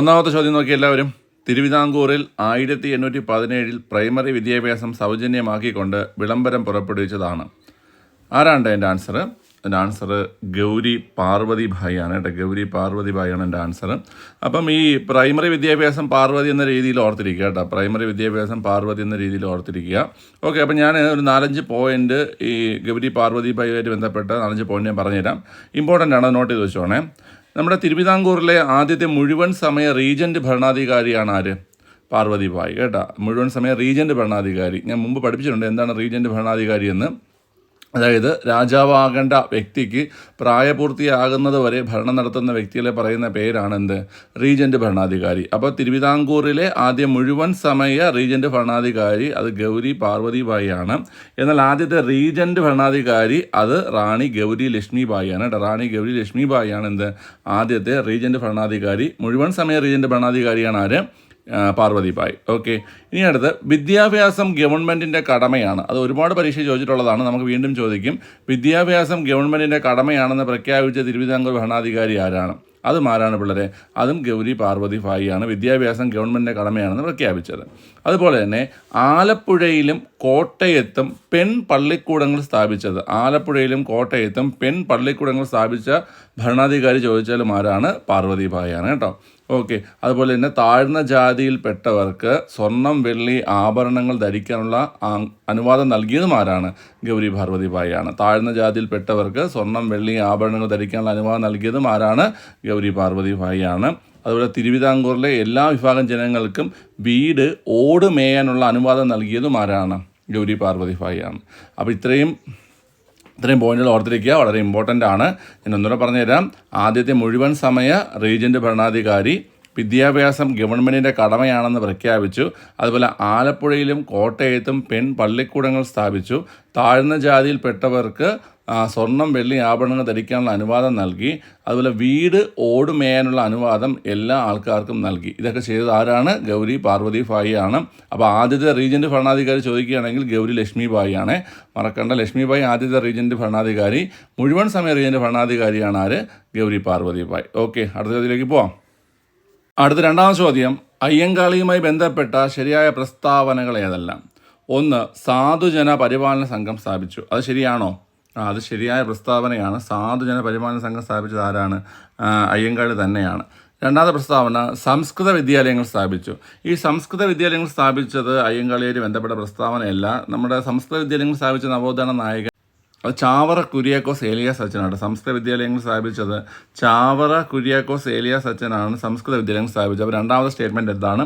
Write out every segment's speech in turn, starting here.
ഒന്നാമത്തെ ചോദ്യം നോക്കി എല്ലാവരും. തിരുവിതാംകൂറിൽ 1817 പ്രൈമറി വിദ്യാഭ്യാസം സൗജന്യമാക്കിക്കൊണ്ട് വിളംബരം പുറപ്പെടുവിച്ചതാണ്. ആരാണ് എൻ്റെ ആൻസർ? എൻ്റെ ആൻസർ ഗൗരി പാർവതി ഭായി ആണ് കേട്ടോ. ഗൗരി പാർവതി ഭായി ആണ് എൻ്റെ ആൻസർ. അപ്പം ഈ പ്രൈമറി വിദ്യാഭ്യാസം പാർവതി എന്ന രീതിയിൽ ഓർത്തിരിക്കുക കേട്ടോ. പ്രൈമറി വിദ്യാഭ്യാസം പാർവതി എന്ന രീതിയിൽ ഓർത്തിരിക്കുക. ഓക്കെ, അപ്പം ഞാൻ ഒരു 4-5 പോയിന്റ് ഈ ഗൗരി പാർവതി ഭായിയുമായിട്ട് ബന്ധപ്പെട്ട 4-5 പോയിന്റ് ഞാൻ പറഞ്ഞുതരാം. ഇമ്പോർട്ടൻ്റ് ആണ്, നോട്ട് ചെയ്ത് വെച്ചോണേ. നമ്മുടെ തിരുവിതാംകൂറിലെ ആദ്യത്തെ മുഴുവൻ സമയ റീജൻറ്റ് ഭരണാധികാരിയാണ് ആര്? പാർവതി ഭായ് കേട്ടോ. മുഴുവൻ സമയ റീജൻറ്റ് ഭരണാധികാരി. ഞാൻ മുമ്പ് പഠിപ്പിച്ചിട്ടുണ്ട് എന്താണ് റീജൻറ്റ് ഭരണാധികാരി എന്ന്. അതായത് രാജാവാകേണ്ട വ്യക്തിക്ക് പ്രായപൂർത്തിയാകുന്നത് വരെ ഭരണം നടത്തുന്ന വ്യക്തികളെ പറയുന്ന പേരാണ് എന്ത്? റീജൻറ്റ് ഭരണാധികാരി. അപ്പോൾ തിരുവിതാംകൂറിലെ ആദ്യ മുഴുവൻ സമയ റീജൻറ്റ് ഭരണാധികാരി അത് ഗൗരി പാർവതി ഭായി ആണ്. എന്നാൽ ആദ്യത്തെ റീജൻറ്റ് ഭരണാധികാരി അത് റാണി ഗൗരി ലക്ഷ്മി ഭായി ആണ്. റാണി ഗൗരി ലക്ഷ്മി ഭായി ആണ് എന്ത്? ആദ്യത്തെ റീജൻറ്റ് ഭരണാധികാരി. മുഴുവൻ സമയ റീജൻറ്റ് ഭരണാധികാരിയാണ് ആര്? പാർവതി ഭായ്. ഓക്കെ, ഇനി അടുത്ത് വിദ്യാഭ്യാസം ഗവൺമെൻറ്റിൻ്റെ കടമയാണ്. അത് ഒരുപാട് പരീക്ഷ ചോദിച്ചിട്ടുള്ളതാണ്, നമുക്ക് വീണ്ടും ചോദിക്കും. വിദ്യാഭ്യാസം ഗവൺമെൻറ്റിൻ്റെ കടമയാണെന്ന് പ്രഖ്യാപിച്ച തിരുവിതാംകൂർ ഭരണാധികാരി ആരാണ്? അതും ആരാണ് പിള്ളേരെ? അതും ഗൗരി പാർവതി ഭായി ആണ്. വിദ്യാഭ്യാസം ഗവൺമെൻറ്റിൻ്റെ കടമയാണെന്ന് പ്രഖ്യാപിച്ചത്. അതുപോലെ തന്നെ ആലപ്പുഴയിലും കോട്ടയത്തും പെൺ പള്ളിക്കൂടങ്ങൾ സ്ഥാപിച്ചത്. ആലപ്പുഴയിലും കോട്ടയത്തും പെൺ പള്ളിക്കൂടങ്ങൾ സ്ഥാപിച്ച ഭരണാധികാരി ചോദിച്ചാലും ആരാണ്? പാർവതി ഭായി ആണ് കേട്ടോ. ഓക്കെ, അതുപോലെ തന്നെ താഴ്ന്ന ജാതിയിൽപ്പെട്ടവർക്ക് സ്വർണം വെള്ളി ആഭരണങ്ങൾ ധരിക്കാനുള്ള അനുവാദം നൽകിയതും ആരാണ്? ഗൗരി പാർവതി ഭായി ആണ്. താഴ്ന്ന ജാതിയിൽപ്പെട്ടവർക്ക് സ്വർണം വെള്ളി ആഭരണങ്ങൾ ധരിക്കാനുള്ള അനുവാദം നൽകിയതും ആരാണ്? ഗൗരി പാർവതി ഭായി ആണ്. അതുപോലെ തിരുവിതാംകൂറിലെ എല്ലാ വിഭാഗം ജനങ്ങൾക്കും വീട് ഓട് മേയാനുള്ള അനുവാദം നൽകിയതും ആരാണ്? ഗൗരി പാർവതി ഭായി ആണ്. അപ്പോൾ ഇത്രയും പോയിന്റുകൾ ഓർത്തിരിക്കുക, വളരെ ഇമ്പോർട്ടൻ്റ് ആണ്. ഞാൻ ഒന്നുകൂടെ പറഞ്ഞുതരാം. ആദ്യത്തെ മുഴുവൻ സമയ റീജൻറ്റ് ഭരണാധികാരി വിദ്യാഭ്യാസം ഗവൺമെൻറ്റിൻ്റെ കടമയാണെന്ന് പ്രഖ്യാപിച്ചു. അതുപോലെ ആലപ്പുഴയിലും കോട്ടയത്തും പെൺ പള്ളിക്കൂടങ്ങൾ സ്ഥാപിച്ചു. താഴ്ന്ന ജാതിയിൽപ്പെട്ടവർക്ക് സ്വർണം വെള്ളി ആഭരണങ്ങൾ ധരിക്കാനുള്ള അനുവാദം നൽകി. അതുപോലെ വീട് ഓട് മേയാനുള്ള അനുവാദം എല്ലാ ആൾക്കാർക്കും നൽകി. ഇതൊക്കെ ചെയ്തത് ആരാണ്? ഗൗരി പാർവതി ഭായി ആണ്. അപ്പോൾ ആദ്യത്തെ റീജൻറ്റ് ഭരണാധികാരി ചോദിക്കുകയാണെങ്കിൽ ഗൗരി ലക്ഷ്മി ഭായി ആണ്. മറക്കണ്ട, ലക്ഷ്മി ഭായി ആദ്യത്തെ റീജൻറ്റ് ഭരണാധികാരി. മുഴുവൻ സമയ റീജൻറ്റ് ഭരണാധികാരിയാണ് ആര്? ഗൗരി പാർവതി ഭായി. ഓക്കെ, അടുത്ത ചോദ്യത്തിലേക്ക് പോവാം. അടുത്ത രണ്ടാമത്തെ ചോദ്യം, അയ്യങ്കാളിയുമായി ബന്ധപ്പെട്ട ശരിയായ പ്രസ്താവനകൾ ഏതെല്ലാം? 1, സാധുജന പരിപാലന സംഘം സ്ഥാപിച്ചു. അത് ശരിയാണോ? അത് ശരിയായ പ്രസ്താവനയാണ്. സാധുജന പരിപാലന സംഘം സ്ഥാപിച്ചത് ആരാണ്? അയ്യങ്കാളി തന്നെയാണ്. രണ്ടാമത്തെ പ്രസ്താവന, സംസ്കൃത വിദ്യാലയങ്ങൾ സ്ഥാപിച്ചു. ഈ സംസ്കൃത വിദ്യാലയങ്ങൾ സ്ഥാപിച്ചത് അയ്യങ്കാളിയായിട്ട് ബന്ധപ്പെട്ട പ്രസ്താവനയല്ല. നമ്മുടെ സംസ്കൃത വിദ്യാലയങ്ങൾ സ്ഥാപിച്ച നവോത്ഥാന നായകൻ അത് ചാവറ കുര്യാക്കോസ് ഏലിയാസ് അച്ഛനാണ്. സംസ്കൃത വിദ്യാലയങ്ങൾ സ്ഥാപിച്ചത് ചാവറ കുര്യാക്കോസ് ഏലിയാസ് അച്ഛനാണ് സംസ്കൃത വിദ്യാലയങ്ങൾ സ്ഥാപിച്ചത്. അപ്പോൾ രണ്ടാമത്തെ സ്റ്റേറ്റ്മെൻറ്റ് എന്താണ്?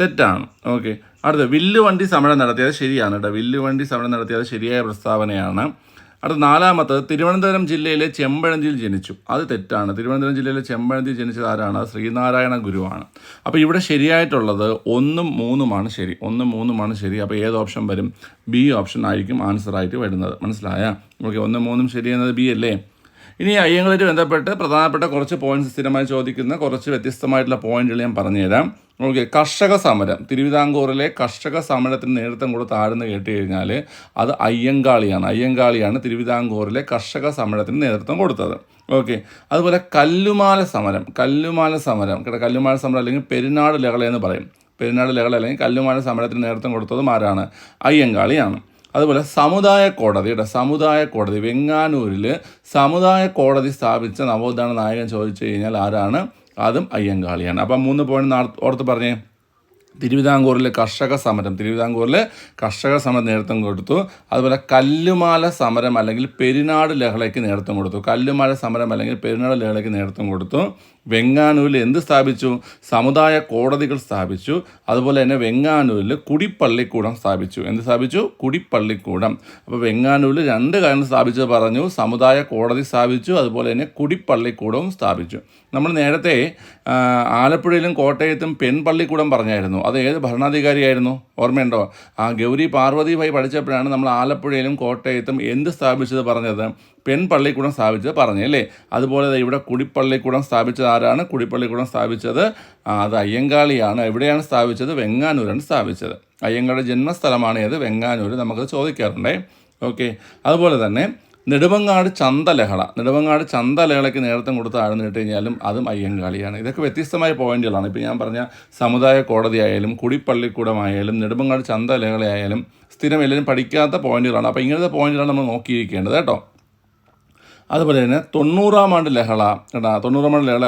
തെറ്റാണ്. ഓക്കെ, അടുത്ത വില്ലുവണ്ടി സമരം നടത്തിയത് ശരിയാണ് കേട്ടോ. വില്ലുവണ്ടി സമരം നടത്തിയത് ശരിയായ പ്രസ്താവനയാണ്. അടുത്ത നാലാമത്തത്, തിരുവനന്തപുരം ജില്ലയിലെ ചെമ്പഴന്തിയിൽ ജനിച്ചു. അത് തെറ്റാണ്. തിരുവനന്തപുരം ജില്ലയിലെ ചെമ്പഴന്തിയിൽ ജനിച്ചത് ആരാണ്? ശ്രീനാരായണ ഗുരുവാണ്. അപ്പോൾ ഇവിടെ ശരിയായിട്ടുള്ളത് 1ഉം 3ഉമാണ് ശരി. 1ഉം 3ഉമാണ് ശരി. അപ്പോൾ ഏത് ഓപ്ഷൻ വരും? ബി ഓപ്ഷൻ ആയിരിക്കും ആൻസറായിട്ട് വരുന്നത്. മനസ്സിലായ? ഓക്കെ, 1ഉം 3ഉം ശരി എന്നത് ബി അല്ലേ? ഇനി അയ്യങ്കാളിയായിട്ട് ബന്ധപ്പെട്ട് പ്രധാനപ്പെട്ട കുറച്ച് പോയിന്റ്സ് സ്ഥിരമായി ചോദിക്കുന്ന കുറച്ച് വ്യത്യസ്തമായിട്ടുള്ള പോയിന്റുകൾ ഞാൻ പറഞ്ഞുതരാം. ഓക്കെ, കർഷക സമരം. തിരുവിതാംകൂറിലെ കർഷക സമരത്തിന് നേതൃത്വം കൊടുത്ത ആരെന്ന് കേട്ട് കഴിഞ്ഞാൽ അത് അയ്യങ്കാളിയാണ്. അയ്യങ്കാളിയാണ് തിരുവിതാംകൂറിലെ കർഷക സമരത്തിന് നേതൃത്വം കൊടുത്തത്. ഓക്കെ, അതുപോലെ കല്ലുമാല സമരം കേട്ടോ. കല്ലുമാല സമരം അല്ലെങ്കിൽ പെരുന്നാട് ലഹള എന്ന് പറയും. പെരുന്നാട് ലഹള അല്ലെങ്കിൽ കല്ലുമാല സമരത്തിന് നേതൃത്വം കൊടുത്തതും ആരാണ്? അയ്യങ്കാളിയാണ്. അതുപോലെ സമുദായ കോടതി വെങ്ങാനൂരിൽ സമുദായ കോടതി സ്ഥാപിച്ച നവോത്ഥാന നായകൻ ചോദിച്ചു കഴിഞ്ഞാൽ ആരാണ്? അതും അയ്യങ്കാളിയാണ്. അപ്പം 3 പോയിന്റ് ഓർത്ത് പറഞ്ഞേ. തിരുവിതാംകൂറിലെ കർഷക സമരം നേതൃത്വം കൊടുത്തു. അതുപോലെ കല്ലുമാല സമരം അല്ലെങ്കിൽ പെരുന്നാട് ലഹളയ്ക്ക് നേതൃത്വം കൊടുത്തു. വെങ്ങാനൂരിൽ എന്ത് സ്ഥാപിച്ചു? സമുദായ കോടതികൾ സ്ഥാപിച്ചു. അതുപോലെ തന്നെ വെങ്ങാനൂരിൽ കുടിപ്പള്ളിക്കൂടം സ്ഥാപിച്ചു. എന്ത് സ്ഥാപിച്ചു? കുടിപ്പള്ളിക്കൂടം. അപ്പോൾ വെങ്ങാനൂരിൽ 2 കാര്യങ്ങൾ സ്ഥാപിച്ചത് പറഞ്ഞു. സമുദായ കോടതി സ്ഥാപിച്ചു, അതുപോലെ തന്നെ കുടിപ്പള്ളിക്കൂടവും സ്ഥാപിച്ചു. നമ്മൾ നേരത്തെ ആലപ്പുഴയിലും കോട്ടയത്തും പെൺ പള്ളിക്കൂടം പറഞ്ഞായിരുന്നു. അത് ഏത് ഭരണാധികാരിയായിരുന്നു? ഓർമ്മയുണ്ടോ? ഗൗരി പാർവതി ഭായി പഠിച്ചപ്പോഴാണ് നമ്മൾ ആലപ്പുഴയിലും കോട്ടയത്തും എന്ത് സ്ഥാപിച്ചത് പറഞ്ഞത്? പെൺ പള്ളിക്കൂടം സ്ഥാപിച്ചത് പറഞ്ഞല്ലേ. അതുപോലെ ഇവിടെ കുടിപ്പള്ളിക്കൂടം സ്ഥാപിച്ചത് ആരാണ്? കുടിപ്പള്ളിക്കൂടം സ്ഥാപിച്ചത് അത് അയ്യങ്കാളിയാണ്. എവിടെയാണ് സ്ഥാപിച്ചത്? വെങ്ങാനൂരാണ് സ്ഥാപിച്ചത്. അയ്യങ്കാളിയുടെ ജന്മസ്ഥലമാണ് ഏത്? വെങ്ങാനൂർ. നമുക്ക് ചോദിക്കാറുണ്ടേ. ഓക്കെ, അതുപോലെ തന്നെ നെടുമങ്ങാട് ചന്തലഹളയ്ക്ക് നേതൃത്വം കൊടുത്ത ആരെന്ന് കേട്ട് കഴിഞ്ഞാലും അതും അയ്യങ്കാളിയാണ്. ഇതൊക്കെ വ്യത്യസ്തമായ പോയിന്റുകളാണ്. ഇപ്പോൾ ഞാൻ പറഞ്ഞ സമുദായ കോടതി ആയാലും കുടിപ്പള്ളിക്കൂടമായാലും നെടുമങ്ങാട് ചന്തലഹളയായാലും സ്ഥിരം എല്ലാവരും പഠിക്കാത്ത പോയിന്റുകളാണ്. അപ്പോൾ ഇങ്ങനത്തെ പോയിന്റുകളാണ് നമ്മൾ നോക്കിയിരിക്കേണ്ടത് കേട്ടോ. അതുപോലെ തന്നെ 90-ാം ആണ്ട് ലഹള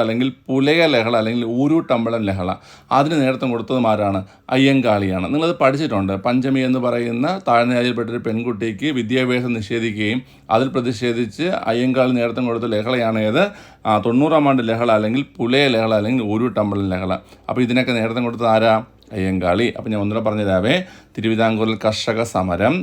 അല്ലെങ്കിൽ പുലയ ലഹള അല്ലെങ്കിൽ ഊരൂട്ടമ്പലം ലഹള അതിന് നേതൃത്വം കൊടുത്തതും ആരാണ്? അയ്യങ്കാളിയാണ്. നിങ്ങളത് പഠിച്ചിട്ടുണ്ട്. പഞ്ചമി എന്ന് പറയുന്ന താഴ്ന്ന ജാതിയിൽപ്പെട്ടൊരു പെൺകുട്ടിക്ക് വിദ്യാഭ്യാസം നിഷേധിക്കുകയും അതിൽ പ്രതിഷേധിച്ച് അയ്യങ്കാളി നേതൃത്വം കൊടുത്ത ലഹളയാണ് ഏത്? 90-ാം ആണ്ട് ലഹള അല്ലെങ്കിൽ പുലയ ലഹള അല്ലെങ്കിൽ ഊരൂട്ടമ്പലം ലഹള. അപ്പോൾ ഇതിനൊക്കെ നേതൃത്വം കൊടുത്തത് ആരാ? അയ്യങ്കാളി. അപ്പോൾ ഞാൻ ഒന്നുകൂടെ പറഞ്ഞുതരാവേ. തിരുവിതാംകൂറിൽ കർഷക സമരം,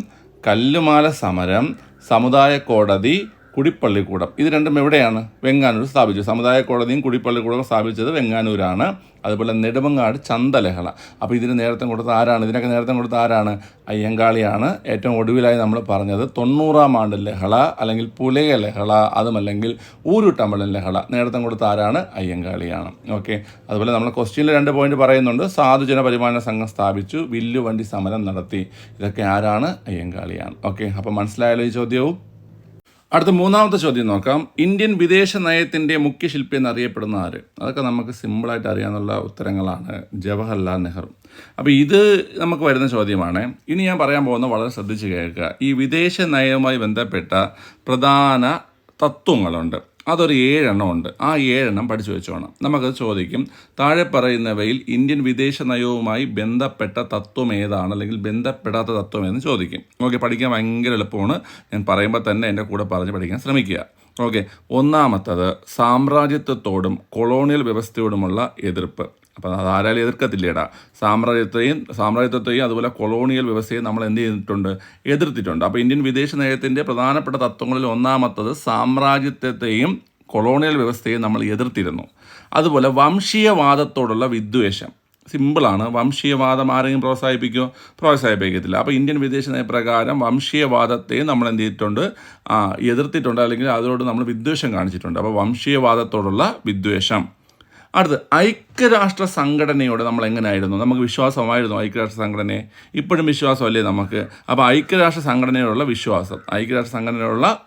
കല്ലുമാല സമരം, സമുദായ കോടതി, കുടിപ്പള്ളിക്കൂടം, ഇത് രണ്ടും എവിടെയാണ്? വെങ്ങാനൂർ സ്ഥാപിച്ചു. സമുദായ കോടതിയും കുടിപ്പള്ളിക്കൂടവും സ്ഥാപിച്ചത് വെങ്ങാനൂരാണ്. അതുപോലെ നെടുമങ്ങാട് ചന്തലഹള. അപ്പോൾ ഇതിന് നേതൃത്വം കൊടുത്ത ആരാണ്? ഇതിനൊക്കെ നേതൃത്വം കൊടുത്ത ആരാണ്? അയ്യങ്കാളിയാണ്. ഏറ്റവും ഒടുവിലായി നമ്മൾ പറഞ്ഞത് 90-ാം ആണ്ട് ലഹള അല്ലെങ്കിൽ പുലയ ലഹള അതുമല്ലെങ്കിൽ ഊരൂട്ടമ്പലം ലഹള നേതൃത്വം കൊടുത്ത ആരാണ്? അയ്യങ്കാളിയാണ്. ഓക്കെ. അതുപോലെ നമ്മൾ ക്വസ്റ്റ്യനിൽ 2 പോയിന്റ് പറയുന്നുണ്ട്. സാധുജന പരിപാലന സംഘം സ്ഥാപിച്ചു, വില്ലുവണ്ടി സമരം നടത്തി. ഇതൊക്കെ ആരാണ്? അയ്യങ്കാളിയാണ്. ഓക്കെ. അപ്പോൾ മനസ്സിലായാലോ ഈ ചോദ്യവും? അടുത്ത 3-ാമത്തെ ചോദ്യം നോക്കാം. ഇന്ത്യൻ വിദേശ നയത്തിൻ്റെ മുഖ്യ ശില്പി എന്നറിയപ്പെടുന്ന ആര്? അതൊക്കെ നമുക്ക് സിമ്പിളായിട്ട് അറിയാവുന്ന ഉത്തരങ്ങളാണ്. ജവഹർലാൽ നെഹ്റു. അപ്പോൾ ഇത് നമുക്ക് വരുന്ന ചോദ്യമാണ്. ഇനി ഞാൻ പറയാൻ പോകുന്നത് വളരെ ശ്രദ്ധിച്ച് കേൾക്കുക. ഈ വിദേശ നയവുമായി ബന്ധപ്പെട്ട പ്രധാന തത്വങ്ങളുണ്ട്. അതൊരു 7 എണ്ണം ഉണ്ട്. ആ 7 എണ്ണം പഠിച്ചു വെച്ചോണം. നമുക്കത് ചോദിക്കും. താഴെ പറയുന്നവയിൽ ഇന്ത്യൻ വിദേശ നയവുമായി ബന്ധപ്പെട്ട തത്വം ഏതാണ് അല്ലെങ്കിൽ ബന്ധപ്പെടാത്ത തത്വം എന്ന് ചോദിക്കും. ഓക്കെ. പഠിക്കാൻ ഭയങ്കര എളുപ്പമാണ്. ഞാൻ പറയുമ്പോൾ തന്നെ എൻ്റെ കൂടെ പറഞ്ഞ് പഠിക്കാൻ ശ്രമിക്കുക. ഓക്കെ. ഒന്നാമത്തത് സാമ്രാജ്യത്വത്തോടും കൊളോണിയൽ വ്യവസ്ഥയോടുമുള്ള എതിർപ്പ്. അപ്പോൾ അതാരാലും എതിർക്കത്തില്ലേടാ. സാമ്രാജ്യത്വത്തെയും അതുപോലെ കൊളോണിയൽ വ്യവസ്ഥയും നമ്മൾ എന്ത് ചെയ്തിട്ടുണ്ട്? എതിർത്തിട്ടുണ്ട്. അപ്പോൾ ഇന്ത്യൻ വിദേശ നയത്തിൻ്റെ പ്രധാനപ്പെട്ട തത്വങ്ങളിൽ ഒന്നാമത്തത് സാമ്രാജ്യത്വത്തെയും കൊളോണിയൽ വ്യവസ്ഥയെയും നമ്മൾ എതിർത്തിരുന്നു. അതുപോലെ വംശീയവാദത്തോടുള്ള വിദ്വേഷം. സിമ്പിളാണ്. വംശീയവാദം ആരെങ്കിലും പ്രോത്സാഹിപ്പിക്കത്തില്ല. അപ്പോൾ ഇന്ത്യൻ വിദേശ നയപ്രകാരം വംശീയവാദത്തെ നമ്മൾ എന്ത് ചെയ്തിട്ടുണ്ട്? എതിർത്തിട്ടുണ്ട്, അല്ലെങ്കിൽ അതിനോട് നമ്മൾ വിദ്വേഷം കാണിച്ചിട്ടുണ്ട്. അപ്പോൾ വംശീയവാദത്തോടുള്ള വിദ്വേഷം. അടുത്ത് ഐക്യരാഷ്ട്ര സംഘടനയോട് നമ്മൾ എങ്ങനെയായിരുന്നു? നമുക്ക് വിശ്വാസമായിരുന്നു ഐക്യരാഷ്ട്ര സംഘടനയെ. ഇപ്പോഴും വിശ്വാസമല്ലേ നമുക്ക്? അപ്പോൾ ഐക്യരാഷ്ട്ര സംഘടനയോടുള്ള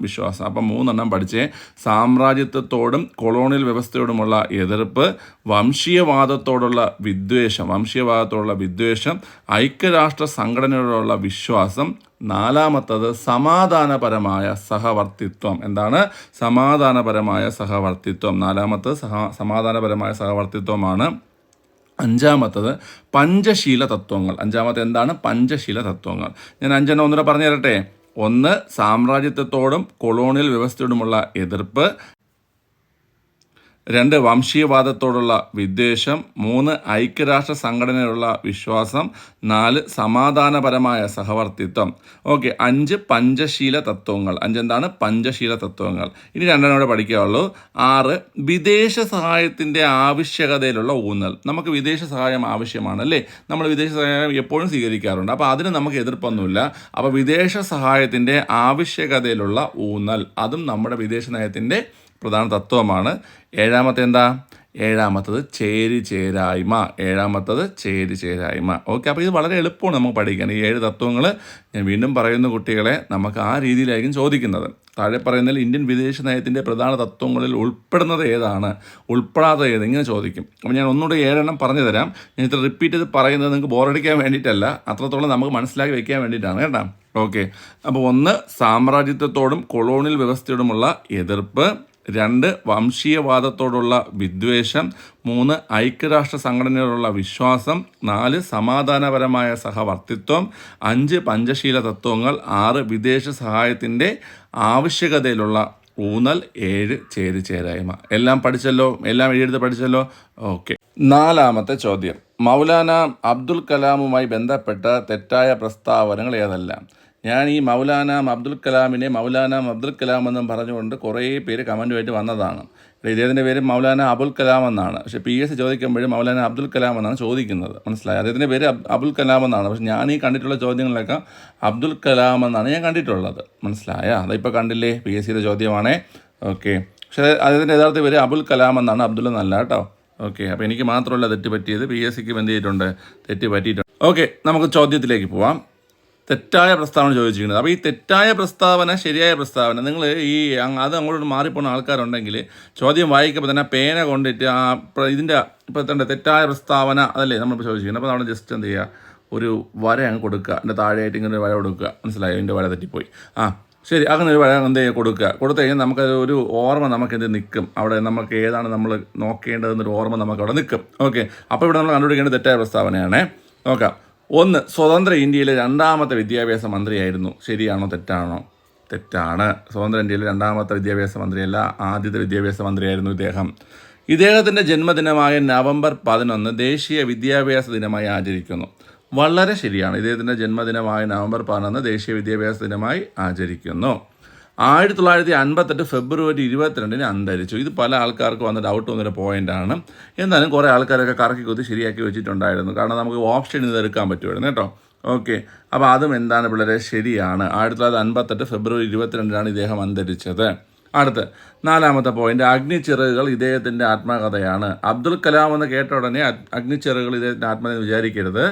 വിശ്വാസം. അപ്പം 3 എണ്ണം പഠിച്ചേ. സാമ്രാജ്യത്വത്തോടും കൊളോണിയൽ വ്യവസ്ഥയോടുമുള്ള എതിർപ്പ്, വംശീയവാദത്തോടുള്ള വിദ്വേഷം, ഐക്യരാഷ്ട്ര സംഘടനയോടുള്ള വിശ്വാസം. 4-മത്തത് സമാധാനപരമായ സഹവർത്തിത്വം. എന്താണ്? സമാധാനപരമായ സഹവർത്തിത്വം. 4-മത്തത് സമാധാനപരമായ സഹവർത്തിത്വമാണ്. 5-മത്തത് പഞ്ചശീല തത്വങ്ങൾ. 5-മത്തെ എന്താണ്? പഞ്ചശീല തത്വങ്ങൾ. ഞാൻ 5 എണ്ണം ഒന്നുകൂടെ പറഞ്ഞു തരട്ടെ. 1 സാമ്രാജ്യത്വത്തോടും കൊളോണിയൽ വ്യവസ്ഥയോടുമുള്ള എതിർപ്പ്, 2 വംശീയവാദത്തോടുള്ള വിദ്വേഷം, 3 ഐക്യരാഷ്ട്ര സംഘടനയിലുള്ള വിശ്വാസം, 4 സമാധാനപരമായ സഹവർത്തിത്വം. ഓക്കെ. 5 പഞ്ചശീല തത്വങ്ങൾ. 5 എന്താണ്? പഞ്ചശീല തത്വങ്ങൾ. ഇനി 2 എണ്ണം കൂടെ പഠിക്കാവുള്ളൂ. 6 വിദേശ സഹായത്തിൻ്റെ ആവശ്യകതയിലുള്ള ഊന്നൽ. നമുക്ക് വിദേശ സഹായം ആവശ്യമാണ് അല്ലേ? നമ്മൾ വിദേശ സഹായം എപ്പോഴും സ്വീകരിക്കാറുണ്ട്. അപ്പോൾ അതിന് നമുക്ക് എതിർപ്പൊന്നുമില്ല. അപ്പോൾ വിദേശ സഹായത്തിൻ്റെ ആവശ്യകതയിലുള്ള ഊന്നൽ അതും നമ്മുടെ വിദേശ നയത്തിൻ്റെ പ്രധാന തത്വമാണ്. 7-മത്തെ എന്താ? 7-മത്തത് ചേരിചേരായ്മ. 7-മത്തത് ചേരിചേരായ്മ. ഓക്കെ. അപ്പോൾ ഇത് വളരെ എളുപ്പമാണ് നമുക്ക് പഠിക്കാൻ. ഈ 7 തത്വങ്ങൾ ഞാൻ വീണ്ടും പറയുന്ന കുട്ടികളെ നമുക്ക് ആ രീതിയിലായിരിക്കും ചോദിക്കുന്നത്. താഴെ പറയുന്നതിൽ ഇന്ത്യൻ വിദേശ നയത്തിൻ്റെ പ്രധാന തത്വങ്ങളിൽ ഉൾപ്പെടുന്നത് ഏതാണ്, ഉൾപ്പെടാത്ത ഏത്, ഇങ്ങനെ ചോദിക്കും. അപ്പോൾ ഞാൻ ഒന്നുകൂടെ 7 എണ്ണം പറഞ്ഞു തരാം. ഞാൻ ഇത്ര റിപ്പീറ്റ് ചെയ്ത് പറയുന്നത് നിങ്ങൾക്ക് ബോറടിക്കാൻ വേണ്ടിയിട്ടല്ല, അത്രത്തോളം നമുക്ക് മനസ്സിലാക്കി വെക്കാൻ വേണ്ടിയിട്ടാണ് കേട്ടോ. ഓക്കെ. അപ്പോൾ 1 സാമ്രാജ്യത്വത്തോടും കൊളോണിയൽ വ്യവസ്ഥയോടുമുള്ള എതിർപ്പ്, 2 വംശീയവാദത്തോടുള്ള വിദ്വേഷം, 3 ഐക്യരാഷ്ട്ര സംഘടനയോടുള്ള വിശ്വാസം, 4 സമാധാനപരമായ സഹവർത്തിത്വം, 5 പഞ്ചശീല തത്വങ്ങൾ, 6 വിദേശ സഹായത്തിൻ്റെ ആവശ്യകതയിലുള്ള ഊന്നൽ, 7 ചേരിചേരായ്മ. എല്ലാം പഠിച്ചല്ലോ? എല്ലാം എഴുതി പഠിച്ചല്ലോ? ഓക്കെ. 4-മത്തെ ചോദ്യം. മൗലാന അബ്ദുൽ കലാമുമായി ബന്ധപ്പെട്ട തെറ്റായ പ്രസ്താവനകൾ ഏതെല്ലാം? ഞാൻ ഈ മൗലാന അബ്ദുൽ കലാം എന്നും പറഞ്ഞുകൊണ്ട് കുറേ പേര് കമൻറ്റുമായിട്ട് വന്നതാണ്. ഇദ്ദേഹത്തിൻ്റെ പേര് മൗലാന അബുൽ കലാം എന്നാണ്. പക്ഷേ PSC ചോദിക്കുമ്പോഴും മൗലാന അബ്ദുൽ കലാം എന്നാണ് ചോദിക്കുന്നത്. മനസ്സിലായി? അദ്ദേഹത്തിൻ്റെ പേര് അബുൽ കലാം എന്നാണ്. പക്ഷേ ഞാൻ ഈ കണ്ടിട്ടുള്ള ചോദ്യങ്ങളിലൊക്കെ അബ്ദുൽ കലാം എന്നാണ് ഞാൻ കണ്ടിട്ടുള്ളത്. മനസ്സിലായ? അതിപ്പോൾ കണ്ടില്ലേ? PSCയുടെ ചോദ്യമാണേ. ഓക്കെ. പക്ഷേ അദ്ദേഹത്തിൻ്റെ യഥാർത്ഥ പേര് അബുൽ കലാം എന്നാണ്, അബ്ദുൽ എന്നല്ല കേട്ടോ. ഓക്കെ. അപ്പോൾ എനിക്ക് മാത്രമല്ല തെറ്റ് പറ്റിയത്, PSCക്ക് എന്ത് ചെയ്തിട്ടുണ്ട്? തെറ്റ് പറ്റിയിട്ടുണ്ട്. ഓക്കെ. നമുക്ക് ചോദ്യത്തിലേക്ക് പോവാം. തെറ്റായ പ്രസ്താവന ചോദിച്ചിരിക്കുന്നത്. അപ്പോൾ ഈ തെറ്റായ പ്രസ്താവന ശരിയായ പ്രസ്താവന നിങ്ങൾ അത് അങ്ങോട്ട് മാറിപ്പോകുന്ന ആൾക്കാരുണ്ടെങ്കിൽ ചോദ്യം വായിക്കുമ്പോൾ തന്നെ പേന കൊണ്ടിട്ട് ഇതിൻ്റെ ഇപ്പോൾ തന്നെ തെറ്റായ പ്രസ്താവന അതല്ലേ നമ്മളിപ്പോൾ ചോദിച്ചിരിക്കുന്നത്. അപ്പോൾ നമ്മൾ ജസ്റ്റ് എന്ത് ചെയ്യുക, ഒരു വര അങ്ങ് കൊടുക്കുക, എൻ്റെ താഴെയായിട്ട് ഇങ്ങനെ ഒരു വര കൊടുക്കുക. മനസ്സിലായോ? എൻ്റെ വര തെറ്റിപ്പോയി. ശരി, അങ്ങനെ ഒരു വര എന്ത് ചെയ്യുക, കൊടുത്തു കഴിഞ്ഞാൽ നമുക്കത് ഒരു ഓർമ്മ നമുക്കെന്ത് നിൽക്കും, അവിടെ നമുക്ക് ഏതാണ് നമ്മൾ നോക്കേണ്ടതെന്നൊരു ഓർമ്മ നമുക്ക് അവിടെ നിൽക്കും. ഓക്കെ, അപ്പോൾ ഇവിടെ നമ്മൾ കണ്ടുപിടിക്കേണ്ടത് തെറ്റായ പ്രസ്താവനയാണ്. നോക്കാം. 1. സ്വതന്ത്ര ഇന്ത്യയിലെ രണ്ടാമത്തെ വിദ്യാഭ്യാസ മന്ത്രിയായിരുന്നു. ശരിയാണോ തെറ്റാണോ? തെറ്റാണ്. സ്വതന്ത്ര ഇന്ത്യയിലെ രണ്ടാമത്തെ വിദ്യാഭ്യാസ മന്ത്രിയല്ല, ആദ്യത്തെ വിദ്യാഭ്യാസ മന്ത്രിയായിരുന്നു ഇദ്ദേഹം. ഇദ്ദേഹത്തിൻ്റെ ജന്മദിനമായ നവംബർ 11 ദേശീയ വിദ്യാഭ്യാസ ദിനമായി ആചരിക്കുന്നു. വളരെ ശരിയാണ്. ഇദ്ദേഹത്തിൻ്റെ ജന്മദിനമായ നവംബർ 11 ദേശീയ വിദ്യാഭ്യാസ ദിനമായി ആചരിക്കുന്നു. 1958 ഫെബ്രുവരി 22 അന്തരിച്ചു. ഇത് പല ആൾക്കാർക്ക് വന്ന ഡൗട്ട് വന്നൊരു പോയിൻ്റാണ്. എന്നാലും കുറേ ആൾക്കാരൊക്കെ കറക്കി കുത്തി ശരിയാക്കി വെച്ചിട്ടുണ്ടായിരുന്നു. കാരണം നമുക്ക് ഓപ്ഷൻ ഇത് എടുക്കാൻ പറ്റുമായിരുന്നു കേട്ടോ. ഓക്കെ, അപ്പോൾ അതും എന്താണ് പിള്ളേരെ, ശരിയാണ്. 1958 ഫെബ്രുവരി 22 ഇദ്ദേഹം അന്തരിച്ചത്. അടുത്ത് 4ാമത്തെ പോയിന്റ്, അഗ്നിച്ചിറകുകൾ ഇദ്ദേഹത്തിൻ്റെ ആത്മകഥയാണ്. അബ്ദുൽ കലാം എന്ന് കേട്ട ഉടനെ അഗ്നിച്ചിറകുകൾ ഇദ്ദേഹത്തിൻ്റെ ആത്മകഥ വിചാരിക്കരുത്.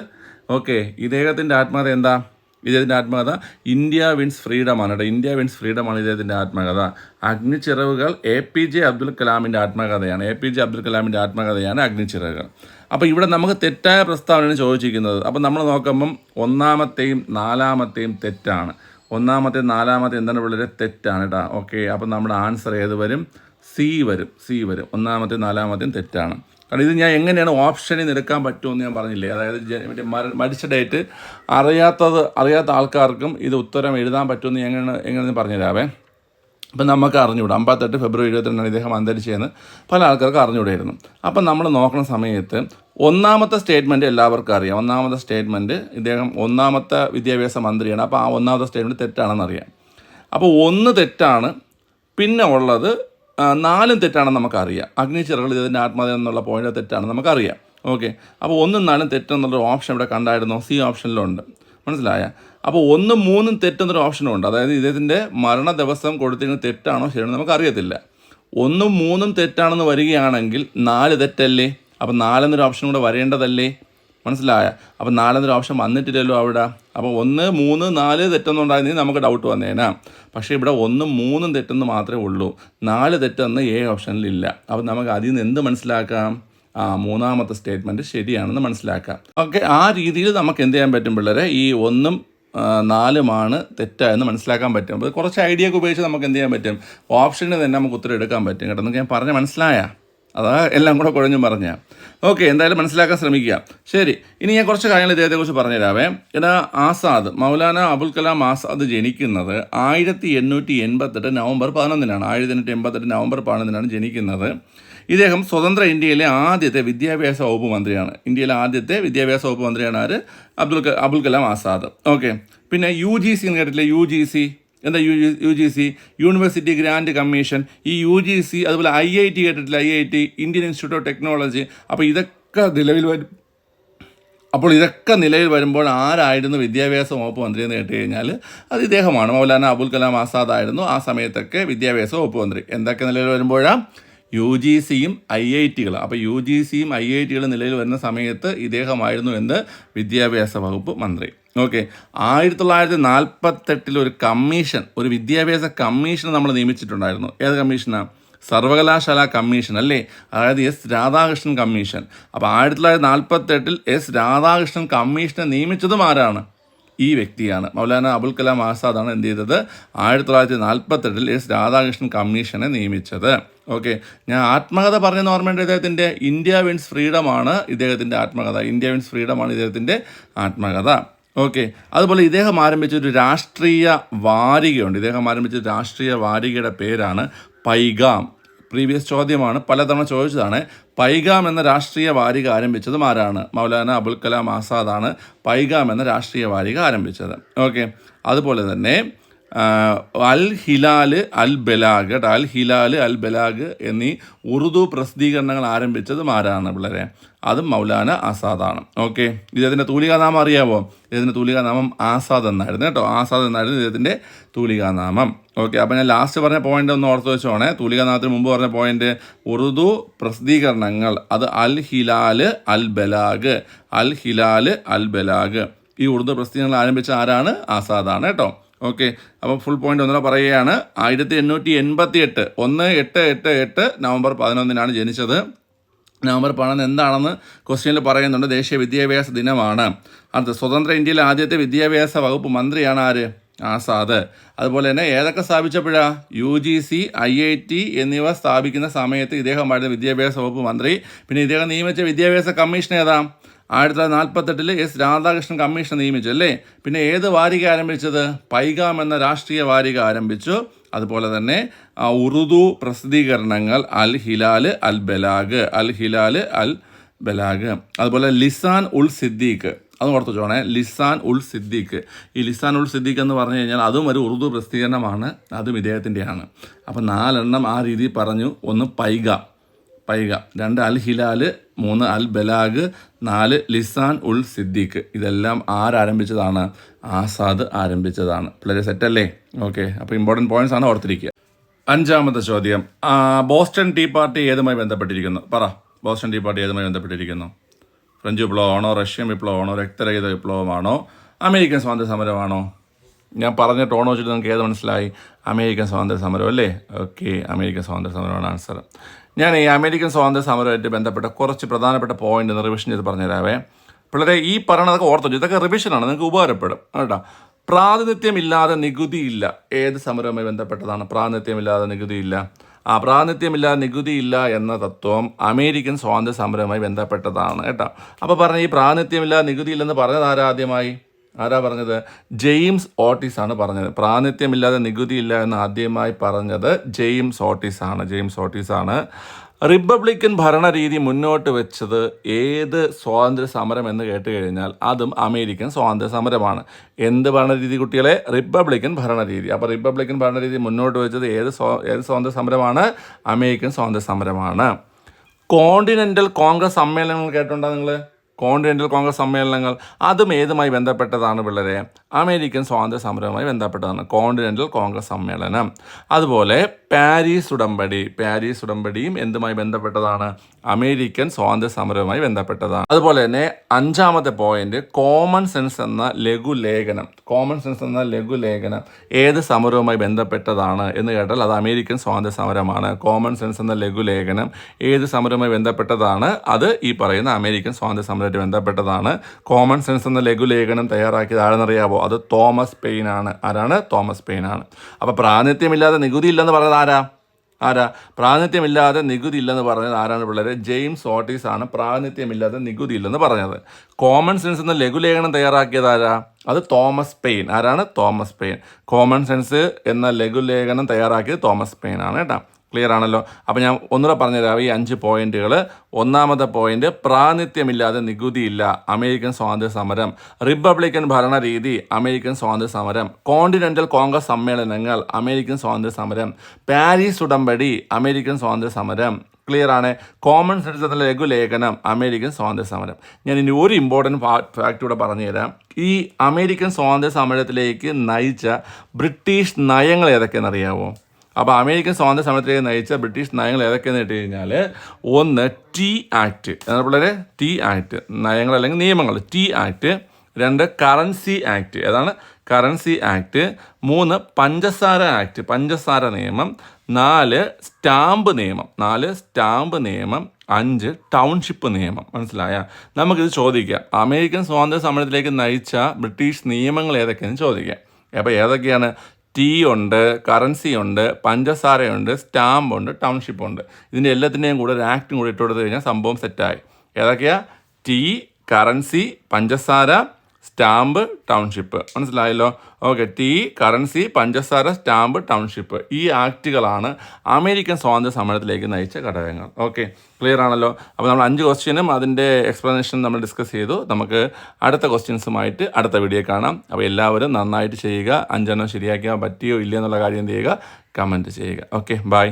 ഓക്കെ, ഇദ്ദേഹത്തിൻ്റെ ആത്മകഥ എന്താ? ഇദ്ദേഹത്തിൻ്റെ ആത്മകഥ ഇന്ത്യ വിൻസ് ഫ്രീഡമാണ് കേട്ടോ. ഇന്ത്യ വിൻസ് ഫ്രീഡമാണ് ഇദ്ദേഹത്തിൻ്റെ ആത്മകഥ. അഗ്നിച്ചിറകുകൾ APJ അബ്ദുൽ കലാമിൻ്റെ ആത്മകഥയാണ്. APJ അബ്ദുൽ കലാമിൻ്റെ ആത്മകഥയാണ് അഗ്നിച്ചിറകുകൾ. അപ്പോൾ ഇവിടെ നമുക്ക് തെറ്റായ പ്രസ്താവനയാണ് ചോദിച്ചിരിക്കുന്നത്. അപ്പോൾ നമ്മൾ നോക്കുമ്പം 1ാമത്തെയും 4ാമത്തെയും തെറ്റാണ്. 1ാമത്തെയും 4ാമത്തെയും എന്താണ് വളരെ തെറ്റാണ് കേട്ടോ. ഓക്കെ, അപ്പോൾ നമ്മുടെ ആൻസർ ഏത് വരും? സി വരും. 1ാമത്തെയും 4ാമത്തെയും തെറ്റാണ്. കാരണം ഇത് ഞാൻ എങ്ങനെയാണ് ഓപ്ഷനിൽ നിന്ന് എടുക്കാൻ പറ്റുമെന്ന് ഞാൻ പറഞ്ഞില്ലേ. അതായത് മരിച്ച ഡേറ്റ് അറിയാത്ത ആൾക്കാർക്കും ഇത് ഉത്തരം എഴുതാൻ പറ്റുമെന്ന് എങ്ങനെയെന്ന് പറഞ്ഞുതരാവേ. അപ്പം നമുക്ക് അറിഞ്ഞുകൂടാ. 58 ഫെബ്രുവരി 22 ഇദ്ദേഹം അന്തരിച്ചതെന്ന് പല ആൾക്കാർക്ക് അറിഞ്ഞുകൂടായിരുന്നു. അപ്പം നമ്മൾ നോക്കുന്ന സമയത്ത് 1ാമത്തെ സ്റ്റേറ്റ്മെൻറ്റ് എല്ലാവർക്കും അറിയാം. 1ാമത്തെ സ്റ്റേറ്റ്മെൻറ്റ് ഇദ്ദേഹം 1ാമത്തെ വിദ്യാഭ്യാസ മന്ത്രിയാണ്. അപ്പോൾ ആ 1ാമത്തെ സ്റ്റേറ്റ്മെൻറ്റ് തെറ്റാണെന്ന് അറിയാം. അപ്പോൾ 1 തെറ്റാണ്, പിന്നെ ഉള്ളത് 4 തെറ്റാണെന്ന് നമുക്കറിയാം. അഗ്നിച്ചിറകൾ ഇതിൻ്റെ ആത്മകഥ എന്നുള്ള പോയിന്റ് തെറ്റാണെന്ന് നമുക്കറിയാം. ഓക്കെ, അപ്പോൾ 1, 4 തെറ്റെന്നുള്ളൊരു ഓപ്ഷൻ ഇവിടെ കണ്ടായിരുന്നോ? സി ഓപ്ഷനിലുണ്ട്. മനസ്സിലായ? അപ്പോൾ 1, 3 തെറ്റെന്നൊരു ഓപ്ഷനും ഉണ്ട്. അതായത് ഇദ്ദേഹത്തിൻ്റെ മരണ ദിവസം കൊടുത്തിരിക്കുന്നത് തെറ്റാണോ ശരിയാണോ നമുക്കറിയത്തില്ല. 1, 3 തെറ്റാണെന്ന് വരികയാണെങ്കിൽ 4 തെറ്റല്ലേ? അപ്പോൾ 4 എന്നൊരു ഓപ്ഷൻ കൂടെ വരേണ്ടതല്ലേ? മനസ്സിലായ? അപ്പോൾ 4 എന്നൊരു ഓപ്ഷൻ വന്നിട്ടില്ലല്ലോ അവിടെ. അപ്പോൾ 1, 3, 4 തെറ്റെന്നുണ്ടായിരുന്നെങ്കിൽ നമുക്ക് ഡൗട്ട് വന്നേനാ. പക്ഷേ ഇവിടെ 1, 3 തെറ്റെന്ന് മാത്രമേ ഉള്ളൂ. 4 തെറ്റെന്ന് ഓപ്ഷനിലില്ല. അപ്പോൾ നമുക്ക് അതിൽ നിന്ന് എന്ത് മനസ്സിലാക്കാം? 3ാമത്തെ സ്റ്റേറ്റ്മെൻറ്റ് ശരിയാണെന്ന് മനസ്സിലാക്കാം. ഓക്കെ, ആ രീതിയിൽ നമുക്ക് എന്ത് ചെയ്യാൻ പറ്റും പിള്ളേരെ? ഈ 1ഉം 4ഉമാണ് തെറ്റായെന്ന് മനസ്സിലാക്കാൻ പറ്റും. അപ്പോൾ കുറച്ച് ഐഡിയ ഒക്കെ ഉപയോഗിച്ച് നമുക്ക് എന്ത് ചെയ്യാൻ പറ്റും? ഓപ്ഷനിൽ തന്നെ നമുക്ക് ഉത്തരം എടുക്കാൻ പറ്റും കേട്ടോ. എന്നൊക്കെ ഞാൻ പറഞ്ഞ മനസ്സിലായ? അതാ എല്ലാം കൂടെ കുഴഞ്ഞും പറഞ്ഞാൽ. ഓക്കെ, എന്തായാലും മനസ്സിലാക്കാൻ ശ്രമിക്കുക. ശരി, ഇനി ഞാൻ കുറച്ച് കാര്യങ്ങൾ ഇദ്ദേഹത്തെക്കുറിച്ച് പറഞ്ഞുതരാവേ. ആസാദ്, മൗലാന അബുൽ കലാം ആസാദ് ജനിക്കുന്നത് 1888 നവംബർ 11 1888 നവംബർ 11 ജനിക്കുന്നത്. ഇദ്ദേഹം സ്വതന്ത്ര ഇന്ത്യയിലെ ആദ്യത്തെ വിദ്യാഭ്യാസ വകുപ്പ് മന്ത്രിയാണ്. ഇന്ത്യയിലെ ആദ്യത്തെ വിദ്യാഭ്യാസ വകുപ്പ് മന്ത്രിയാണ് ആര്? അബുൽ കലാം ആസാദ്. ഓക്കെ, പിന്നെ UGC എന്ന് കേട്ടില്ലേ? UGC എന്താ? UGC university grant commission. ഈ UGC അതുപോലെ IIT കേട്ടിട്ടില്ല? IIT Indian institute of technology. അപ്പോൾ ഇതൊക്കെ നിലവിൽ വരുമ്പോൾ ആരായിരുന്നു വിദ്യാഭ്യാസ വകുപ്പ് മന്ത്രി എന്ന് കേട്ട് കഴിഞ്ഞാൽ അത് ഇദ്ദേഹമാണ്. മൗലാന അബുൽ കലാം ആസാദ് ആയിരുന്നു ആ സമയത്തൊക്കെ വിദ്യാഭ്യാസ വകുപ്പ് മന്ത്രി. എന്തൊക്കെ നിലവിൽ വരുമ്പോഴാണ്? UGCയും IITകളും. അപ്പോൾ UGCയും IITകളും നിലയിൽ വരുന്ന സമയത്ത് ഇദ്ദേഹമായിരുന്നു വിദ്യാഭ്യാസ വകുപ്പ് മന്ത്രി. ഓക്കെ, 1948 ഒരു കമ്മീഷൻ, ഒരു വിദ്യാഭ്യാസ കമ്മീഷൻ നമ്മൾ നിയമിച്ചിട്ടുണ്ടായിരുന്നു. ഏത് കമ്മീഷനാണ്? സർവകലാശാല കമ്മീഷൻ അല്ലേ? അതായത് എസ് രാധാകൃഷ്ണൻ കമ്മീഷൻ. അപ്പോൾ 1948 എസ് രാധാകൃഷ്ണൻ കമ്മീഷനെ നിയമിച്ചതും ആരാണ്? ഈ വ്യക്തിയാണ്. മൗലാന അബുൽ കലാം ആസാദാണ് എന്ത് ചെയ്തത്? 1948 എസ് രാധാകൃഷ്ണൻ കമ്മീഷനെ നിയമിച്ചത്. ഓക്കെ, ഞാൻ ആത്മകഥ പറഞ്ഞെന്ന് ഓർമ്മയുണ്ട്. ഇദ്ദേഹത്തിൻ്റെ ഇന്ത്യ വിൻസ് ഫ്രീഡമാണ് ഇദ്ദേഹത്തിൻ്റെ ആത്മകഥ. ഇന്ത്യ വിൻസ് ഫ്രീഡമാണ് ഇദ്ദേഹത്തിൻ്റെ ആത്മകഥ. ഓക്കെ, അതുപോലെ ഇദ്ദേഹം ആരംഭിച്ചൊരു രാഷ്ട്രീയ വാരികയുണ്ട്. ഇദ്ദേഹം ആരംഭിച്ച രാഷ്ട്രീയ വാരികയുടെ പേരാണ് പൈഗാം. പ്രീവിയസ് ചോദ്യമാണ്, പലതവണ ചോദിച്ചതാണ്. പൈഗാം എന്ന രാഷ്ട്രീയ വാരിക ആരംഭിച്ചതും ആരാണ്? മൗലാന അബുൽ കലാം ആസാദാണ് പൈഗാം എന്ന രാഷ്ട്രീയ വാരിക ആരംഭിച്ചത്. ഓക്കെ, അതുപോലെ തന്നെ അൽ ഹിലാല് അൽ ബലാഗ് അൽ ഹിലാല് അൽ ബലാഗ് എന്നീ ഉറുദു പ്രസിദ്ധീകരണങ്ങൾ ആരംഭിച്ചതും ആരാണ് പിള്ളേരെ? അതും മൗലാന ആസാദാണ്. ഓക്കെ, ഇദ്ദേഹത്തിൻ്റെ തൂലികാനാമം അറിയാമോ? ഇദ്ദേഹത്തിൻ്റെ തൂലികാനാമം ആസാദ് എന്നായിരുന്നു കേട്ടോ. ആസാദ് എന്നായിരുന്നു ഇദ്ദേഹത്തിൻ്റെ തൂലികാനാമം. ഓക്കെ, അപ്പോൾ ഞാൻ ലാസ്റ്റ് പറഞ്ഞ പോയിന്റ് ഒന്ന് ഓർത്ത് വെച്ചോണേ. തൂലികാനാമത്തിന് മുമ്പ് പറഞ്ഞ പോയിന്റ് ഉറുദു പ്രസിദ്ധീകരണങ്ങൾ, അത് അൽ ഹിലാല് അൽ ബലാഗ്. അൽ ഹിലാല് അൽ ബലാഗ്. ഈ ഉറുദു പ്രസിദ്ധീകരണങ്ങൾ ആരംഭിച്ച ആരാണ്? ആസാദാണ് കേട്ടോ. ഓക്കെ, അപ്പോൾ ഫുൾ പോയിന്റ് ഒന്നുകൂടെ പറയുകയാണ്. 1888 1888 നവംബർ 11 ജനിച്ചത്. നവംബർ 11 എന്താണെന്ന് ക്വസ്റ്റ്യനിൽ പറയുന്നുണ്ട്. ദേശീയ വിദ്യാഭ്യാസ ദിനമാണ്. അടുത്ത സ്വതന്ത്ര ഇന്ത്യയിലെ ആദ്യത്തെ വിദ്യാഭ്യാസ വകുപ്പ് മന്ത്രിയാണ് ആര്? ആസാദ്. അതുപോലെ തന്നെ ഏതൊക്കെ സ്ഥാപിച്ചപ്പോഴാണ്? UGC, IIT എന്നിവ സ്ഥാപിക്കുന്ന സമയത്ത് ഇദ്ദേഹമായിരുന്നു വിദ്യാഭ്യാസ വകുപ്പ് മന്ത്രി. പിന്നെ ഇദ്ദേഹം നിയമിച്ച വിദ്യാഭ്യാസ കമ്മീഷൻ ഏതാ? 1948 എസ് രാധാകൃഷ്ണൻ കമ്മീഷൻ നിയമിച്ചു അല്ലേ. പിന്നെ ഏത് വാരിക ആരംഭിച്ചത്? പൈഗാം എന്ന രാഷ്ട്രീയ വാരിക ആരംഭിച്ചു. അതുപോലെ തന്നെ ഉറുദു പ്രസിദ്ധീകരണങ്ങൾ അൽ ഹിലാൽ അൽ ബലാഗ്, അതുപോലെ ലിസാൻ ഉൽ സിദ്ദീഖ്, അത് ഓർത്ത് വെച്ചോണേ, ലിസാൻ ഉൽ സിദ്ദീഖ്. ഈ ലിസാൻ ഉൽ സിദ്ദീഖ് എന്ന് പറഞ്ഞു കഴിഞ്ഞാൽ അതും ഒരു ഉറുദു പ്രസിദ്ധീകരണമാണ്, അതും ഇദ്ദേഹത്തിൻ്റെയാണ്. അപ്പം 4 ആ രീതിയിൽ പറഞ്ഞു. 1 പൈഗ, 2 അൽ ഹിലാൽ, 3 അൽ ബലാഗ്, 4 ലിസാൻ ഉൽ സിദ്ദീഖ്. ഇതെല്ലാം ആരംഭിച്ചതാണ്? ആസാദ് ആരംഭിച്ചതാണ്. പിള്ളേരെ സെറ്റല്ലേ? ഓക്കെ, അപ്പോൾ ഇമ്പോർട്ടൻറ്റ് പോയിന്റ്സ് ആണ്, ഓർത്തിരിക്കുക. 5ാമത്തെ ചോദ്യം, ബോസ്റ്റൺ ടീ പാർട്ടി ഏതുമായി ബന്ധപ്പെട്ടിരിക്കുന്നു? പറ, ബോസ്റ്റൺ ടീ പാർട്ടി ഏതുമായി ബന്ധപ്പെട്ടിരിക്കുന്നു? ഫ്രഞ്ച് വിപ്ലവമാണോ? റഷ്യൻ വിപ്ലവമാണോ? രക്തരഹിത വിപ്ലവമാണോ? അമേരിക്കൻ സ്വാതന്ത്ര്യ സമരമാണോ? ഞാൻ പറഞ്ഞ ടോൺ വെച്ചിട്ട് നിങ്ങൾക്ക് ഏത് മനസ്സിലായി? അമേരിക്കൻ സ്വാതന്ത്ര്യ സമരം അല്ലേ? ഓക്കെ, അമേരിക്കൻ സ്വാതന്ത്ര്യ സമരമാണ് ആൻസർ. ഞാൻ ഈ അമേരിക്കൻ സ്വാതന്ത്ര്യ സമരമായിട്ട് ബന്ധപ്പെട്ട കുറച്ച് പ്രധാനപ്പെട്ട പോയിന്റ് റിവിഷൻ ചെയ്ത് പറഞ്ഞുതരാവേ. പിള്ളേരെ ഈ പറയണതൊക്കെ ഓർത്തു, ഇതൊക്കെ റിവിഷനാണ്, നിങ്ങൾക്ക് ഉപകാരപ്പെടും കേട്ടോ. പ്രാതിനിധ്യമില്ലാതെ നികുതിയില്ല ഏത് സമരവുമായി ബന്ധപ്പെട്ടതാണ്? പ്രാതിനിധ്യമില്ലാതെ നികുതിയില്ല. പ്രാതിനിധ്യമില്ലാതെ നികുതിയില്ല എന്ന തത്വം അമേരിക്കൻ സ്വാതന്ത്ര്യ സമരവുമായി ബന്ധപ്പെട്ടതാണ് കേട്ടോ. അപ്പോൾ പറഞ്ഞ ഈ പ്രാതിനിധ്യമില്ലാതെ നികുതിയില്ലെന്ന് പറഞ്ഞത് ആരാ പറഞ്ഞത്? ജെയിംസ് ഓട്ടിസ് ആണ് പറഞ്ഞത്. പ്രാതിനിധ്യമില്ലാതെ നികുതിയില്ല എന്ന് ആദ്യമായി പറഞ്ഞത് ജെയിംസ് ഓട്ടിസ് ആണ്. റിപ്പബ്ലിക്കൻ ഭരണരീതി മുന്നോട്ട് വെച്ചത് ഏത് സ്വാതന്ത്ര്യ സമരം എന്ന് കേട്ട് കഴിഞ്ഞാൽ അതും അമേരിക്കൻ സ്വാതന്ത്ര്യ സമരമാണ്. എന്ത് ഭരണരീതി കുട്ടികളെ? റിപ്പബ്ലിക്കൻ ഭരണരീതി. അപ്പോൾ റിപ്പബ്ലിക്കൻ ഭരണരീതി മുന്നോട്ട് വെച്ചത് ഏത് സ്വാതന്ത്ര്യ സമരമാണ്? അമേരിക്കൻ സ്വാതന്ത്ര്യ സമരമാണ്. കോണ്ടിനെൻ്റൽ കോൺഗ്രസ് സമ്മേളനങ്ങൾ കേട്ടിട്ടുണ്ടോ നിങ്ങൾ? കോണ്ടിനെൻ്റൽ കോൺഗ്രസ് സമ്മേളനങ്ങൾ അതും ഏതുമായി ബന്ധപ്പെട്ടതാണ് പിള്ളേരെ? അമേരിക്കൻ സ്വാതന്ത്ര്യ സമരവുമായി ബന്ധപ്പെട്ടതാണ് കോണ്ടിനെൻ്റൽ കോൺഗ്രസ് സമ്മേളനം. അതുപോലെ പാരീസ് ഉടമ്പടിയും എന്തുമായി ബന്ധപ്പെട്ടതാണ്? അമേരിക്കൻ സ്വാതന്ത്ര്യ സമരവുമായി ബന്ധപ്പെട്ടതാണ്. അതുപോലെ തന്നെ 5ാമത്തെ പോയിന്റ്, കോമൺ സെൻസ് എന്ന ലഘുലേഖനം ഏത് സമരവുമായി ബന്ധപ്പെട്ടതാണ് എന്ന് കേട്ടാൽ അത് അമേരിക്കൻ സ്വാതന്ത്ര്യ സമരമാണ്. കോമൺ സെൻസ് എന്ന ലഘുലേഖനം ഏത് സമരവുമായി ബന്ധപ്പെട്ടതാണ്? അത് ഈ പറയുന്ന അമേരിക്കൻ സ്വാതന്ത്ര്യ സമരവുമായി ബന്ധപ്പെട്ടതാണ്. കോമൺ സെൻസ് എന്ന ലഘുലേഖനം തയ്യാറാക്കിയത് ആരെന്നറിയാമോ? അത് തോമസ് പെയിൻ ആണ്. ആരാണ്? തോമസ് പെയിൻ ആണ്. അപ്പോൾ പ്രാതിനിധ്യമില്ലാതെ നികുതി ഇല്ലെന്ന് പറഞ്ഞത് പ്രാതിനിധ്യമില്ലാതെ നികുതി ഇല്ലെന്ന് പറഞ്ഞത് ആരാണ് പിള്ളേരെ? ജെയിംസ് ഓട്ടിസ് ആണ് പ്രാതിനിധ്യമില്ലാതെ നികുതി ഇല്ലെന്ന് പറഞ്ഞത്. കോമൺ സെൻസ് എന്ന ലഘുലേഖനം തയ്യാറാക്കിയത് ആരാ? അത് തോമസ് പെയിൻ. ആരാണ്? Thomas pain. കോമൺ സെൻസ് എന്ന ലഘുലേഖനം തയ്യാറാക്കിയത് തോമസ് പെയിൻ ആണ് കേട്ടോ. ക്ലിയർ ആണല്ലോ? അപ്പോൾ ഞാൻ ഒന്നുകൂടെ പറഞ്ഞുതരാം ഈ 5 പോയിന്റുകൾ. 1ാമത്തെ പോയിന്റ്, പ്രാതിനിധ്യമില്ലാതെ നികുതിയില്ല അമേരിക്കൻ സ്വാതന്ത്ര്യ സമരം. റിപ്പബ്ലിക്കൻ ഭരണരീതി അമേരിക്കൻ സ്വാതന്ത്ര്യ സമരം. കോണ്ടിനെൻ്റൽ കോൺഗ്രസ് സമ്മേളനങ്ങൾ അമേരിക്കൻ സ്വാതന്ത്ര്യ സമരം. പാരീസ് ഉടമ്പടി അമേരിക്കൻ സ്വാതന്ത്ര്യ സമരം. ക്ലിയർ ആണ്? കോമൺ സെൻസ് എന്ന ലഘുലേഖനം അമേരിക്കൻ സ്വാതന്ത്ര്യ സമരം. ഞാൻ ഇനി ഒരു ഇമ്പോർട്ടൻറ്റ് ഫാക്റ്റ് കൂടെ പറഞ്ഞുതരാം. ഈ അമേരിക്കൻ സ്വാതന്ത്ര്യ സമരത്തിലേക്ക് നയിച്ച ബ്രിട്ടീഷ് നയങ്ങൾ ഏതൊക്കെയെന്ന് അറിയാമോ? അപ്പോൾ അമേരിക്കൻ സ്വാതന്ത്ര്യ സമരത്തിലേക്ക് നയിച്ച ബ്രിട്ടീഷ് നയങ്ങൾ ഏതൊക്കെയെന്ന് കേട്ട് കഴിഞ്ഞാൽ 1 ടീ ആക്ട്, പിള്ളേരെ ടീ ആക്ട്, നയങ്ങൾ അല്ലെങ്കിൽ നിയമങ്ങൾ, ടീ ആക്ട്. 2 കറൻസി ആക്ട്, ഏതാണ്? Currency act. 3 പഞ്ചസാര ആക്ട്, പഞ്ചസാര നിയമം. 4 സ്റ്റാമ്പ് നിയമം. 5 ടൗൺഷിപ്പ് നിയമം. മനസ്സിലായ? നമുക്കിത് ചോദിക്കാം, അമേരിക്കൻ സ്വാതന്ത്ര്യ സമരത്തിലേക്ക് നയിച്ച ബ്രിട്ടീഷ് നിയമങ്ങൾ ഏതൊക്കെയെന്ന് ചോദിക്കാം. അപ്പോൾ ഏതൊക്കെയാണ്? ടീ ഉണ്ട്, കറൻസി ഉണ്ട്, പഞ്ചസാരയുണ്ട്, സ്റ്റാമ്പുണ്ട്, ടൗൺഷിപ്പ് ഉണ്ട്. ഇതിൻ്റെ എല്ലാത്തിൻ്റെയും കൂടെ ഒരു ആക്ടും കൂടെ ഇട്ട് കൊടുത്തു കഴിഞ്ഞാൽ സംഭവം സെറ്റായി. ഏതൊക്കെയാ? ടീ, കറൻസി, പഞ്ചസാര, സ്റ്റാമ്പ്, ടൗൺഷിപ്പ്. മനസ്സിലായല്ലോ? ഓക്കെ, ടീ, കറൻസി, പഞ്ചസാര, സ്റ്റാമ്പ്, ടൗൺഷിപ്പ്. ഈ ആക്റ്റുകളാണ് അമേരിക്കൻ സ്വാതന്ത്ര്യ സമരത്തിലേക്ക് നയിച്ച ഘടകങ്ങൾ. ഓക്കെ, ക്ലിയർ ആണല്ലോ? അപ്പോൾ നമ്മൾ 5 ക്വസ്റ്റ്യനും അതിൻ്റെ എക്സ്പ്ലനേഷൻ നമ്മൾ ഡിസ്കസ് ചെയ്തു. നമുക്ക് അടുത്ത ക്വസ്റ്റ്യൻസുമായിട്ട് അടുത്ത വീഡിയോ കാണാം. അപ്പോൾ എല്ലാവരും നന്നായിട്ട് ചെയ്യുക. 5 ശരിയാക്കാൻ പറ്റിയോ ഇല്ലയോ എന്നുള്ള കാര്യം ചെയ്യുക, കമൻറ്റ് ചെയ്യുക. Okay, by.